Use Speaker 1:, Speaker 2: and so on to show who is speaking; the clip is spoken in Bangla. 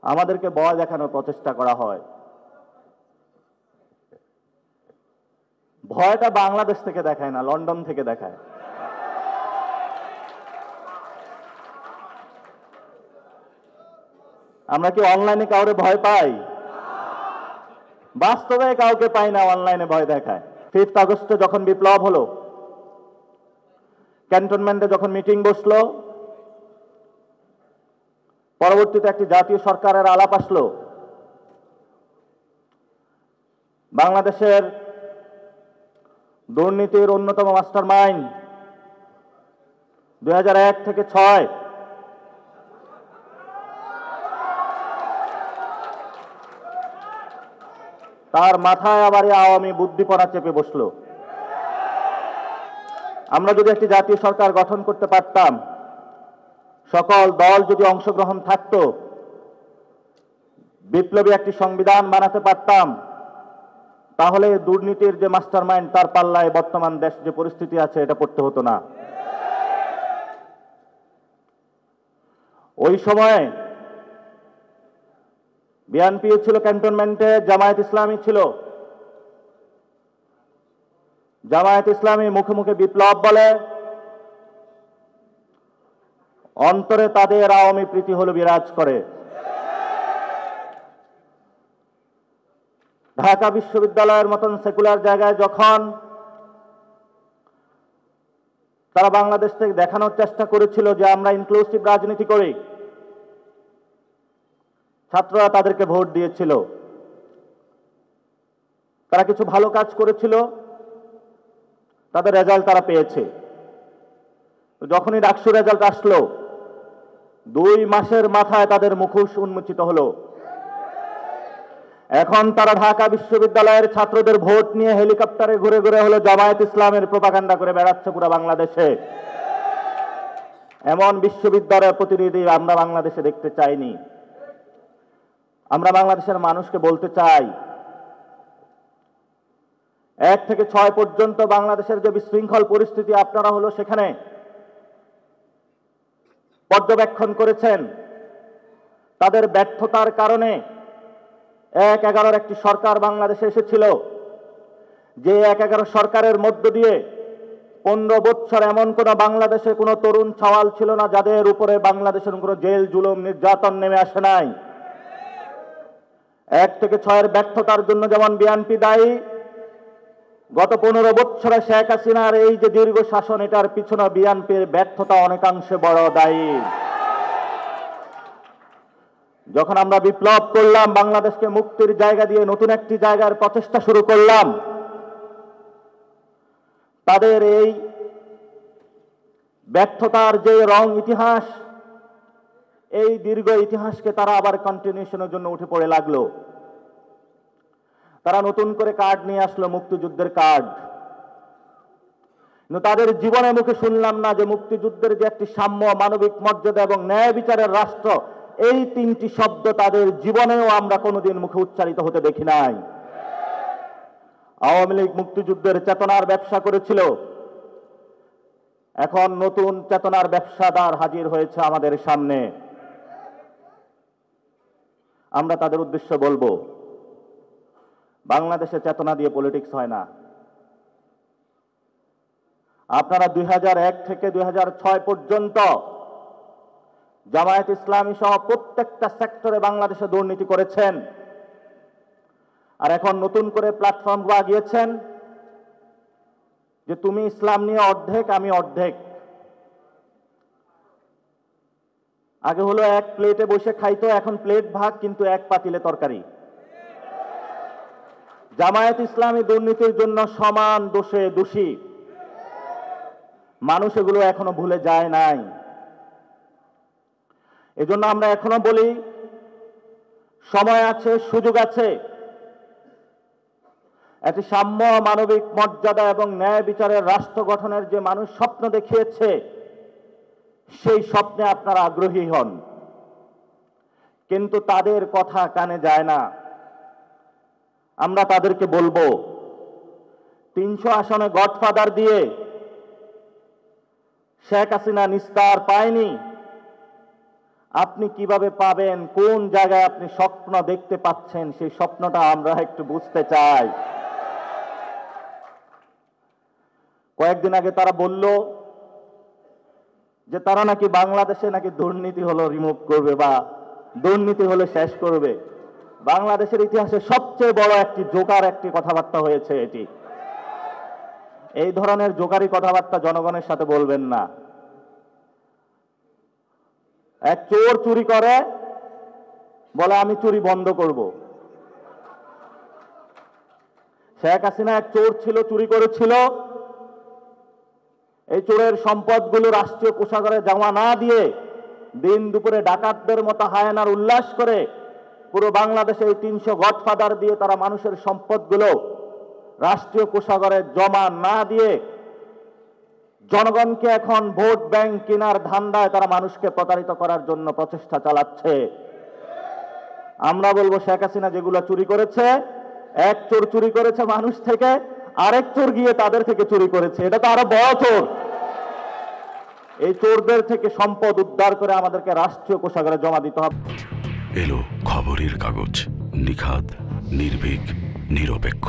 Speaker 1: আমাদেরকে ভয় দেখানোর প্রচেষ্টা করা হয়। ভয়টা বাংলাদেশ থেকে দেখায় না, লন্ডন থেকে দেখায়। আমরা কি অনলাইনে কাউরে ভয় পাই? বাস্তবে কাউকে পাই না, অনলাইনে ভয় দেখায়। 5 আগস্টে যখন বিপ্লব হলো, ক্যান্টনমেন্টে যখন মিটিং বসলো, পরবর্তীতে একটি জাতীয় সরকারের আলাপ আসলো, বাংলাদেশের দুর্নীতির অন্যতম মাস্টার মাইন্ড 2001 থেকে 6 তার মাথায় আবার আওয়ামী বুদ্ধিপনা চেপে বসলো। আমরা যদি একটি জাতীয় সরকার গঠন করতে পারতাম, সকল দল যদি অংশগ্রহণ থাকতো, বিপ্লবী একটি সংবিধান বানাতে পারতাম, তাহলে দুর্নীতির যে মাস্টার মাইন্ড তার পাল্লায় বর্তমান দেশ যে পরিস্থিতি আছে এটা পড়তে হতো না। ওই সময়ে বিএনপি ছিল ক্যান্টনমেন্টে, জামায়াত ইসলামী ছিল। জামায়াত ইসলামী মুখে মুখে বিপ্লব বলে, অন্তরে তাদের আওয়ামী প্রীতি হলো বিরাজ করে। ঢাকা বিশ্ববিদ্যালয়ের মতন সেকুলার জায়গায় যখন তারা বাংলাদেশ থেকে দেখানোর চেষ্টা করেছিল যে আমরা ইনক্লুসিভ রাজনীতি করি, ছাত্ররা তাদেরকে ভোট দিয়েছিল। তারা কিছু ভালো কাজ করেছিল, তাদের রেজাল্ট তারা পেয়েছে। যখনই ডাকসু রেজাল্ট আসলো, 2 মাসের মাথায় তাদের মুখোশ উন্মোচিত হলো। এখন তারা ঢাকা বিশ্ববিদ্যালয়ের ছাত্রদের ভোট নিয়ে হেলিকপ্টারে ঘুরে ঘুরে হলো জামায়াত ইসলামের প্রোপাগান্ডা করে বেড়াচ্ছে পুরো বাংলাদেশে। এমন বিশ্ববিদ্যালয়ের প্রতিনিধি আমরা বাংলাদেশে দেখতে চাইনি। আমরা বাংলাদেশের মানুষকে বলতে চাই, 1 থেকে 6 পর্যন্ত বাংলাদেশের যে বিশৃঙ্খল পরিস্থিতি আপনারা হলো সেখানে পর্যবেক্ষণ করেছেন। তাদের ব্যর্থতার কারণে 1-11 একটি সরকার বাংলাদেশে এসেছিল, যে 1-11 সরকারের মধ্য দিয়ে 15 বছর এমন কোন বাংলাদেশে কোনো তরুণ ছাওয়াল ছিল না যাদের উপরে বাংলাদেশের কোনো জেল জুলুম নির্যাতন নেমে আসে নাই। 1 থেকে 6 ব্যর্থতার জন্য যেমন বিএনপি দায়ী, গত 15 বছরে শেখ হাসিনার এই যে দীর্ঘ শাসন, এটার পিছনে বিএনপির ব্যর্থতা অনেকাংশে বড় দায়ী। যখন আমরা বিপ্লব করলাম, বাংলাদেশকে মুক্তির জায়গা দিয়ে নতুন একটি জায়গার প্রচেষ্টা শুরু করলাম, তাদের এই ব্যর্থতার যে রং ইতিহাস, এই দীর্ঘ ইতিহাসকে তারা আবার কন্টিনিউশনের জন্য উঠে পড়ে লাগলো। তারা নতুন করে কার্ড নিয়ে আসলো, মুক্তিযুদ্ধের কার্ড। কিন্তু তাদের জীবনে মুখে শুনলাম না যে মুক্তিযুদ্ধের যে একটি সাম্য, মানবিক মর্যাদা এবং ন্যায় বিচারের রাষ্ট্র, এই 3টি শব্দ তাদের জীবনেও আমরা কোনোদিন মুখে উচ্চারিত হতে দেখি নাই। আওয়ামী লীগ মুক্তিযুদ্ধের চেতনার ব্যবসা করেছিল, এখন নতুন চেতনার ব্যবসাদার হাজির হয়েছে আমাদের সামনে। আমরা তাদের উদ্দেশ্যে বলবো, বাংলাদেশে চেতনা দিয়ে পলিটিক্স হয় না। আপনারা 2001 থেকে 2006 পর্যন্ত জামায়াত ইসলামী সহ প্রত্যেকটা সেক্টরে বাংলাদেশে দুর্নীতি করেছেন, আর এখন নতুন করে প্ল্যাটফর্ম বাগিয়েছেন যে তুমি ইসলাম নিয়ে অর্ধেক, আমি অর্ধেক। আগে হলো এক প্লেটে বসে খাইতো, এখন প্লেট ভাগ কিন্তু এক পাতিলে তরকারি। জামায়াত ইসলামী দুর্নীতির জন্য সমান দোষে দোষী, মানুষ এগুলো এখনো ভুলে যায় নাই। এজন্য আমরা এখনো বলি, সময় আছে, সুযোগ আছে। একটি সাম্য, মানবিক মর্যাদা এবং ন্যায় বিচারের রাষ্ট্র গঠনের যে মানুষ স্বপ্ন দেখিয়েছে, সেই স্বপ্নে আপনারা আগ্রহী হন, কিন্তু তাদের কথা কানে যায় না। আমরা তাদেরকে বলবো, 300 আসনে গডফাদার দিয়ে শেখ হাসিনা নিস্তার পায়নি। আপনি কিভাবে পাবেন, কোন জায়গায় আপনি স্বপ্ন দেখতে পাচ্ছেন, সেই স্বপ্নটা আমরা একটু বুঝতে চাই। কয়েকদিন আগে তারা বলল যে তারা নাকি বাংলাদেশে নাকি দুর্নীতি হলো রিমুভ করবে বা দুর্নীতি হলে শেষ করবে। বাংলাদেশের ইতিহাসে সবচেয়ে বড় একটি জোকার একটি কথাবার্তা হয়েছে এটি। এই ধরনের জোকারি কথাবার্তা জনগণের সাথে বলবেন না। এক চোর চুরি করে, বলে আমি চুরি বন্ধ করব। শেখ হাসিনা এক চোর ছিল, চুরি করেছিল। এই চোরের সম্পদগুলো রাষ্ট্রীয় কোষাগারে জমা না দিয়ে দিন দুপুরে ডাকাতদের মতো হায়ানার উল্লাস করে পুরো বাংলাদেশে এই 300 গডফাদার দিয়ে তারা মানুষের সম্পদগুলো রাষ্ট্রীয় কোষাগারে জমা না দিয়ে জনগণকে এখন ভোট ব্যাংক কেনার ধান্দায় তারা মানুষকে প্রতারিত করার জন্য প্রচেষ্টা চালাচ্ছে। আমরা বলবো শেখ হাসিনা যেগুলো চুরি করেছে, এক চোর চুরি করেছে মানুষ থেকে, আরেক চোর গিয়ে তাদের থেকে চুরি করেছে, এটা তো আরো বড় চোর। এই চোরদের থেকে সম্পদ উদ্ধার করে আমাদেরকে রাষ্ট্রীয় কোষাগারে জমা দিতে হবে।
Speaker 2: এলো খবরের কাগজ, নিখাত, নির্ভীক, নিরপেক্ষ।